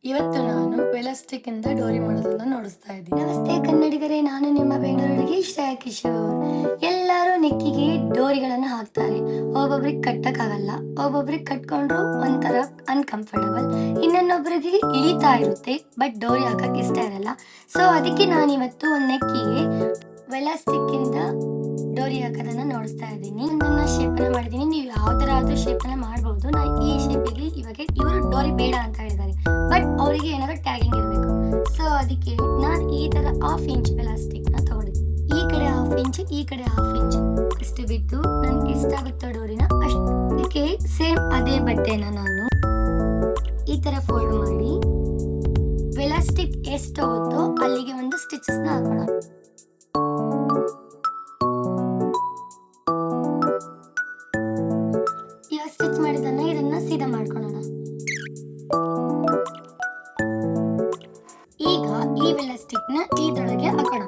ಇವತ್ತು ನಾನು ವೆಲಾಸ್ಟಿಕ್ ಇಂದ ಡೋರಿ ಮಾಡೋದನ್ನ ನೋಡಿಸ್ತಾ ಇದ್ದೀನಿ. ನಮಸ್ತೆ ಕನ್ನಡಿಗರೇ, ನಾನು ನಿಮ್ಮ ಬೆಂಗಳೂರು ಹುಡುಗಿ ಶ್ರೇಯಾ ಕಿಶೋರ್. ಎಲ್ಲರೂ ನೆಕ್ಕಿಗೆ ಡೋರಿಗಳನ್ನ ಹಾಕ್ತಾರೆ. ಒಬ್ಬೊಬ್ರಿಗೆ ಕಟ್ಟಕ್ಕಾಗಲ್ಲ, ಒಬ್ಬೊಬ್ರಿಗೆ ಕಟ್ಕೊಂಡ್ರು ಒಂಥರ ಅನ್ಕಂಫರ್ಟಬಲ್, ಇನ್ನೊಬ್ಬರಿಗೆ ಇಳಿತಾ ಇರುತ್ತೆ ಬಟ್ ಡೋರಿ ಹಾಕಕ್ಕೆ ಇಷ್ಟ ಇರಲ್ಲ. ಸೊ ಅದಕ್ಕೆ ನಾನು ಇವತ್ತು ಒಂದು ನೆಕ್ಕಿಗೆ ವೆಲಾಸ್ಟಿಕ್ ಇಂದ ಡೋರಿ ಹಾಕೋದನ್ನ ನೋಡಿಸ್ತಾ ಇದ್ದೀನಿ. ನನ್ನ ಶೇಪನ್ನ ಮಾಡಿದ್ದೀನಿ. ನೀವು ಯಾವ ತರ ಆದ್ರೂ ಶೇಪನ್ನ ಮಾಡ್ಬೋದು. ನಾನು ಈ ಶೇಪಿಗೆ ಇವಾಗ ಇವರು ಡೋರಿ ಬೇಡ ಅಂತ ಹೇಳಿದ್ದಾರೆ, ಬಟ್ ಅವರಿಗೆ ಏನಾದ್ರು ಟ್ಯಾಗಿಂಗ್ ಇರಬೇಕು. ಸೊ ಅದಕ್ಕೆ ನಾನು ಈ ತರ 1/2 ಇಂಚ್ ಪ್ಲಾಸ್ಟಿಕ್ ನ ತಗೊಂಡಿದ್ದೆ. ಈ ಕಡೆ 1/2 ಇಂಚ್, ಈ ಕಡೆ 1/2 ಇಂಚ್ ಅಷ್ಟು ಬಿಟ್ಟು ನನ್ಗೆ ಎಷ್ಟಾಗುತ್ತೋ ಡೋರಿನ ಅಷ್ಟಕ್ಕೆ ಸೇಮ್ ಅದೇ ಬಟ್ಟೆನ ನಾನು ಈ ತರ ಫೋಲ್ಡ್ ಮಾಡಿ ಪ್ಲಾಸ್ಟಿಕ್ ಎಷ್ಟು ಹೋಗುತ್ತೋ ಅಲ್ಲಿಗೆ ಒಂದು ಸ್ಟಿಚಸ್ ನ ಹಾಕೋಣ. ಈಗ ಸ್ಟಿಚ್ ಮಾಡಿದನ್ನ ಇದನ್ನ ಸೀದಾ ಮಾಡ್ಕೊಳ್ಳೋಣ. ಈಗ ಈ ಎಲಾಸ್ಟಿಕ್ ನ ಇದರೊಳಗೆ ಹಾಕೋಣ.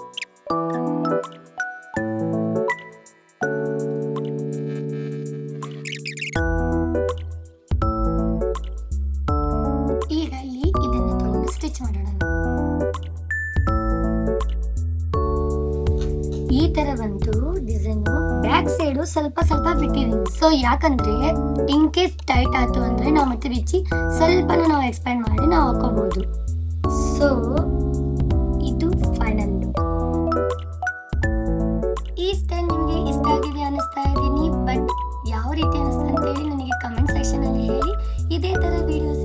ಈಗ ಇಲ್ಲಿ ಇದನ್ನ ತಗೊಂಡು ಸ್ಟಿಚ್ ಮಾಡೋಣ. ಈ ತರ ಬಂತು ಡಿಸೈನ್. ಬ್ಯಾಕ್ ಸೈಡ್ ಸ್ವಲ್ಪ ಬಿಟ್ಟಿದ್ದೀನಿ. ಸೊ ಯಾಕಂದ್ರೆ ಇನ್ ಕೇಸ್ ಟೈಟ್ ಆಯ್ತು ಅಂದ್ರೆ ನಾವು ಮತ್ತೆ ಬಿಚ್ಚಿ ಸ್ವಲ್ಪನ ನಾವು ಎಕ್ಸ್ಪ್ಯಾಂಡ್ ಮಾಡಿ ನಾವು ಹಾಕೋಬಹುದು. ಸೊ ಇದು ಫೈನಲ್ ಲುಕ್. ಈ ಸ್ಟೈಲ್ ನಿಮಗೆ ಇಷ್ಟ ಆಗಿದೆ ಅನಿಸ್ತಾ ಇದ್ದೀನಿ, ಬಟ್ ಯಾವ ರೀತಿ ಅನಿಸ್ತಾ ಅಂತ ಹೇಳಿ ನನಗೆ ಕಮೆಂಟ್ ಸೆಕ್ಷನ್ ಅಲ್ಲಿ ಹೇಳಿ. ಇದೇ ತರ ವಿಡಿಯೋಸ್